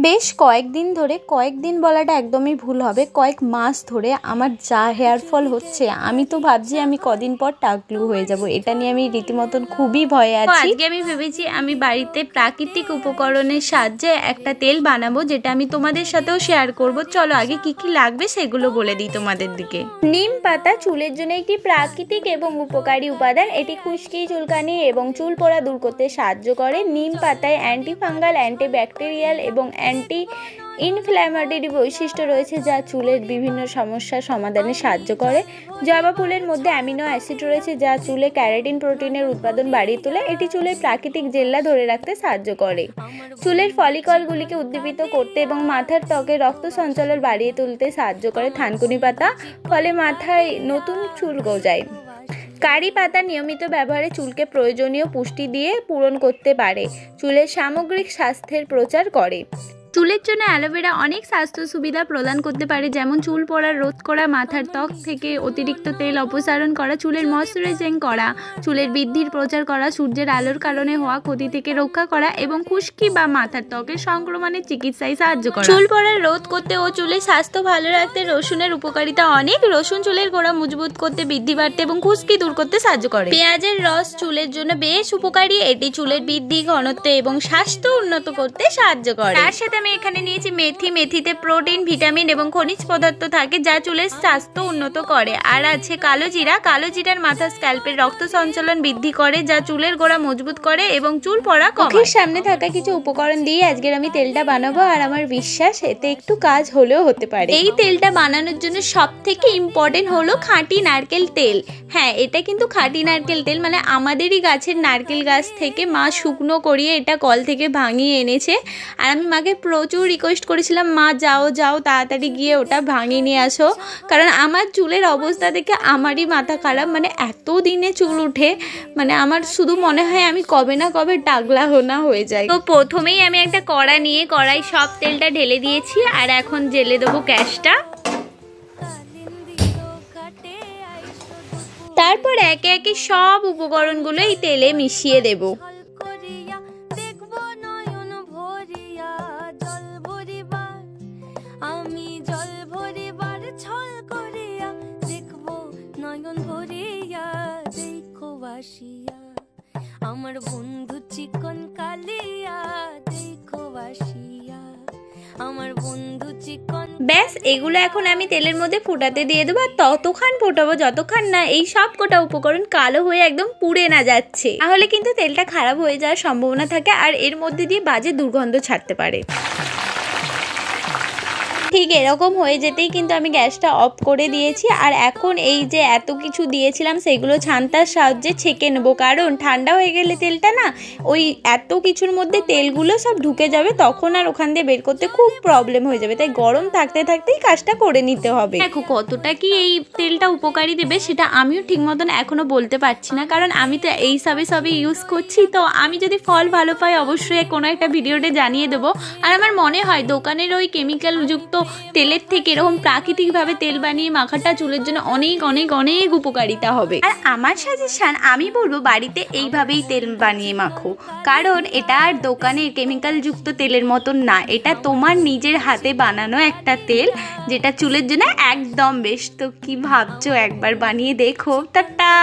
বেশ কয়েকদিন ধরে, কয়েকদিন বলাটা একদমই ভুল হবে, কয়েক মাস ধরে আমার যা হেয়ার ফল হচ্ছে, আমি তো ভাবছি আমি কদিন পর টাকলু হয়ে যাব। এটা নিয়ে আমি রীতিমতন খুবই ভয়ে আছি। আজকে আমি ভেবেছি আমি বাড়িতে প্রাকৃতিক উপকরণের সাহায্যে একটা তেল বানাবো, যেটা আমি তোমাদের সাথেও শেয়ার করব। চলো আগে কি কি লাগবে সেগুলো বলে দিই তোমাদের দিকে। নিম পাতা চুলের জন্য একটি প্রাকৃতিক এবং উপকারী উপাদান। এটি খুশকি, চুলকানি এবং চুল পড়া দূর করতে সাহায্য করে। নিম পাতায় অ্যান্টি ফাঙ্গাল, অ্যান্টি ব্যাকটেরিয়াল এবং অ্যান্টি ইনফ্ল্যামেটরি বৈশিষ্ট্য রয়েছে, যা চুলের বিভিন্ন সমস্যার সমাধানে সাহায্য করে। জবা ফুলের মধ্যে অ্যামিনো অ্যাসিড রয়েছে, যা চুলে ক্যারাটিন প্রোটিনের উৎপাদন বাড়িয়ে তোলে। এটি চুলের প্রাকৃতিক জেল্লা ধরে রাখতে সাহায্য করে। চুলের ফলিকলগুলিকে উদ্দীপিত করতে এবং মাথার ত্বকে রক্ত সঞ্চালন বাড়িয়ে তুলতে সাহায্য করে। থানকুনি পাতা, ফলে মাথায় নতুন চুল গজায়। কারি পাতা নিয়মিত ব্যবহারে চুলকে প্রয়োজনীয় পুষ্টি দিয়ে পূরণ করতে পারে। চুলের সামগ্রিক স্বাস্থ্যের প্রচার করে। চুলের জন্য অ্যালোভেরা অনেক স্বাস্থ্য সুবিধা প্রদান করতে পারে, যেমন চুল পড়া রোধ করা, মাথার ত্বক থেকে অতিরিক্ত তেল অপসারণ করা, চুলের ময়শ্চারাইজিং করা, চুলের বৃদ্ধির প্রচার করা, সূর্যের আলোর কারণে হওয়া ক্ষতি থেকে রক্ষা করা এবং খুশকি বা মাথার ত্বকের সংক্রমণের চিকিৎসায় সাহায্য করে। চুল পড়া রোধ করতে ও চুলের স্বাস্থ্য ভালো রাখতে রসুনের উপকারিতা অনেক। রসুন চুলের গোড়া মজবুত করতে, বৃদ্ধি বাড়তে এবং খুশকি দূর করতে সাহায্য করে। পেঁয়াজের রস চুলের জন্য বেশ উপকারী। এটি চুলের বৃদ্ধি, ঘনত্ব এবং স্বাস্থ্য উন্নত করতে সাহায্য করে। তার সাথে আমি এখানে নিয়েছি মেথি। মেথিতে প্রোটিন, ভিটামিন এবং খনিজ পদার্থ থাকে, যা চুলের স্বাস্থ্য উন্নত করে। আর আছে কালো জিরা। কালো জিরার মাথার স্ক্যাল্পের রক্ত সঞ্চালন বৃদ্ধি করে, যা চুলের গোড়া মজবুত করে এবং চুল পড়া কমায়। মুখের সামনে থাকা কিছু উপকরণ দিয়ে আজকের আমি তেলটা বানাবো, আর আমার বিশ্বাস এতে একটু কাজ হলেও হতে পারে। এই তেলটা বানানোর জন্য সব থেকে ইম্পর্টেন্ট হলো খাঁটি নারকেল তেল। হ্যাঁ, এটা কিন্তু খাঁটি নারকেল তেল, মানে আমাদেরই গাছের নারকেল গাছ থেকে মা শুকনো করিয়ে এটা কল থেকে ভাঙিয়ে এনেছে। আর আমি মাকে প্রচুর রিকোয়েস্ট করেছিলাম, মা যাও যাও তাড়াতাড়ি গিয়ে ওটা ভাঙিয়ে নিয়ে আসো, কারণ আমার চুলের অবস্থা দেখে আমারই মাথা খারাপ। মানে এত দিনে চুল উঠে, মানে আমার শুধু মনে হয় আমি কবে না কবে টাকলা হোনা হয়ে যায়। তো প্রথমেই আমি একটা কড়া নিয়ে কড়াই সব তেলটা ঢেলে দিয়েছি, আর এখন জেলে দেবো গ্যাসটা। তারপর একে একে সব উপকরণগুলো এই তেলে মিশিয়ে দেব। আমার বন্ধু চিকন কালিয়া দেখো বাসিয়া, আমার বন্ধু চিকন। ব্যাস, এগুলো এখন আমি তেলের মধ্যে ফোটাতে দিয়ে দেবো, আর ততক্ষণ ফোটাবো যতক্ষণ না এই সব কটা উপকরণ কালো হয়ে একদম পুড়ে না যাচ্ছে, তাহলে কিন্তু তেলটা খারাপ হয়ে যাওয়ার সম্ভাবনা থাকে আর এর মধ্যে দিয়ে বাজে দুর্গন্ধ ছাড়তে পারে। ঠিক এরকম হয়ে যেতেই কিন্তু আমি গ্যাসটা অফ করে দিয়েছি। আর এখন এই যে এত কিছু দিয়েছিলাম সেগুলো ছান্তার সাহায্যে ছেঁকে নেবো, কারণ ঠান্ডা হয়ে গেলে তেলটা না ওই এত কিছুর মধ্যে তেলগুলো সব ঢুকে যাবে, তখন আর ওখান দিয়ে বের করতে খুব প্রবলেম হয়ে যাবে। তাই গরম থাকতে থাকতেই কাজটা করে নিতে হবে। দেখো কতটা কি এই তেলটা উপকারী দেবে সেটা আমিও ঠিক মতন এখনো বলতে পারছি না, কারণ আমি তো এই সবে ইউজ করছি। তো আমি যদি ফল ভালো পাই অবশ্যই কোনো একটা ভিডিওতে জানিয়ে দেবো। আর আমার মনে হয় দোকানের ওই কেমিক্যাল যুক্ত তেলের থেকে এরকম প্রাকৃতিকভাবে তেল বানিয়ে মাখাটা চুলের জন্য অনেক অনেক অনেক উপকারিতা হবে। আর আমার সাজেশন, আমি বলবো বাড়িতে এইভাবেই তেল বানিয়ে মাখো, কারণ এটা আর দোকানের কেমিক্যাল যুক্ত তেলের মতন না। এটা তোমার নিজের হাতে বানানো একটা তেল, যেটা চুলের জন্য একদম বেস্ট। তো কি ভাবছো, একবার বানিয়ে দেখো। টাটা।